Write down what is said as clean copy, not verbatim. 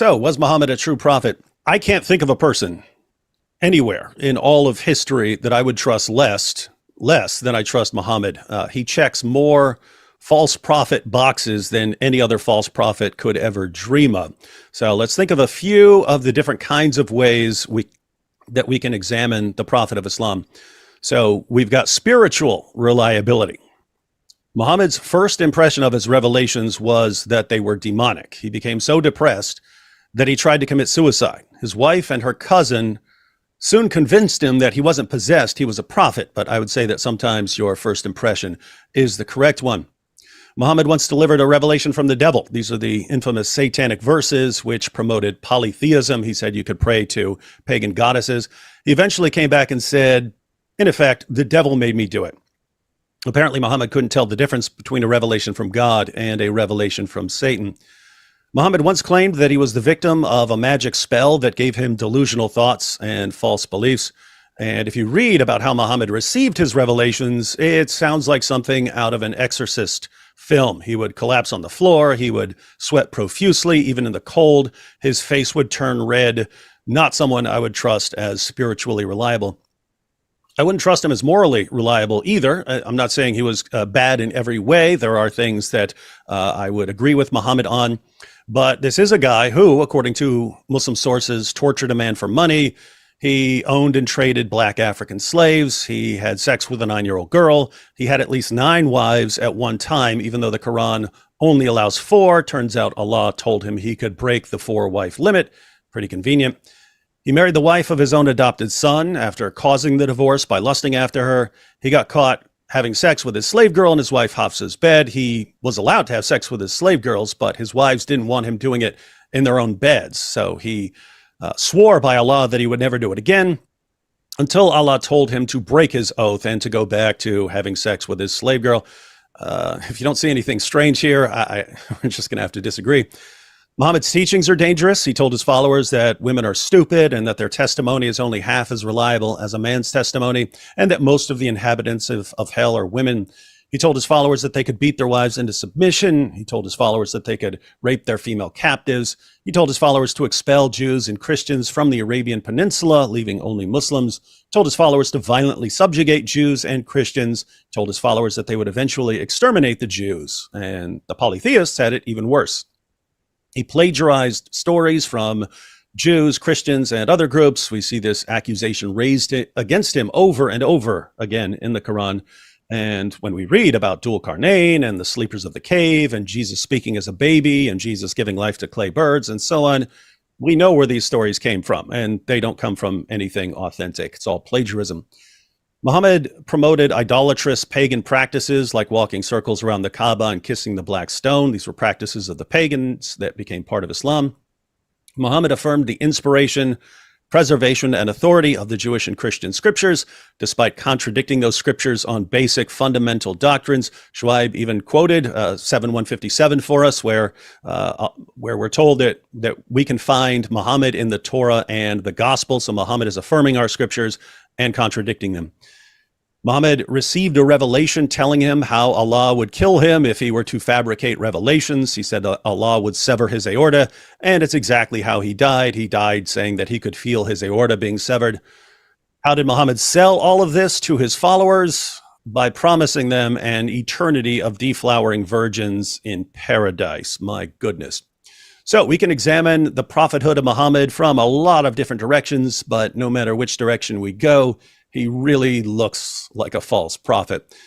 So, was Muhammad a true prophet? I can't think of a person anywhere in all of history that I would trust less than I trust Muhammad. He checks more false prophet boxes than any other false prophet could ever dream of. So let's think of a few of the different kinds of ways that we can examine the prophet of Islam. So we've got spiritual reliability. Muhammad's first impression of his revelations was that they were demonic. He became so depressed that he tried to commit suicide. His wife and her cousin soon convinced him that he wasn't possessed, he was a prophet, but I would say that sometimes your first impression is the correct one. Muhammad once delivered a revelation from the devil. These are the infamous satanic verses which promoted polytheism. He said you could pray to pagan goddesses. He eventually came back and said, in effect, the devil made me do it. Apparently, Muhammad couldn't tell the difference between a revelation from God and a revelation from Satan. Muhammad once claimed that he was the victim of a magic spell that gave him delusional thoughts and false beliefs. And if you read about how Muhammad received his revelations, it sounds like something out of an exorcist film. He would collapse on the floor. He would sweat profusely, even in the cold. His face would turn red. Not someone I would trust as spiritually reliable. I wouldn't trust him as morally reliable either. I'm not saying he was bad in every way. There are things that I would agree with Muhammad on. But this is a guy who, according to Muslim sources, tortured a man for money. He owned and traded black African slaves. He had sex with a 9-year-old girl. He had at least 9 wives at one time, even though the Quran only allows 4. Turns out Allah told him he could break the 4-wife limit. Pretty convenient. He married the wife of his own adopted son after causing the divorce by lusting after her. He got caught having sex with his slave girl in his wife Hafsa's bed. He was allowed to have sex with his slave girls, but his wives didn't want him doing it in their own beds. So he swore by Allah that he would never do it again until Allah told him to break his oath and to go back to having sex with his slave girl. If you don't see anything strange here, I'm just going to have to disagree. Muhammad's teachings are dangerous. He told his followers that women are stupid and that their testimony is only half as reliable as a man's testimony, and that most of the inhabitants of hell are women. He told his followers that they could beat their wives into submission. He told his followers that they could rape their female captives. He told his followers to expel Jews and Christians from the Arabian Peninsula, leaving only Muslims. He told his followers to violently subjugate Jews and Christians. He told his followers that they would eventually exterminate the Jews. And the polytheists had it even worse. He plagiarized stories from Jews, Christians, and other groups. We see this accusation raised against him over and over again in the Quran. And when we read about Dhul Qarnayn and the sleepers of the cave and Jesus speaking as a baby and Jesus giving life to clay birds and so on, we know where these stories came from, and they don't come from anything authentic. It's all plagiarism. Muhammad promoted idolatrous pagan practices like walking circles around the Kaaba and kissing the black stone. These were practices of the pagans that became part of Islam. Muhammad affirmed the inspiration, preservation, and authority of the Jewish and Christian scriptures, despite contradicting those scriptures on basic fundamental doctrines. Shuaib even quoted 7:157 for us, where we're told that we can find Muhammad in the Torah and the Gospel. So Muhammad is affirming our scriptures and contradicting them. Muhammad received a revelation telling him how Allah would kill him if he were to fabricate revelations. He said Allah would sever his aorta, and it's exactly how he died. He died saying that he could feel his aorta being severed. How did Muhammad sell all of this to his followers? By promising them an eternity of deflowering virgins in paradise. My goodness. So we can examine the prophethood of Muhammad from a lot of different directions, but no matter which direction we go, he really looks like a false prophet.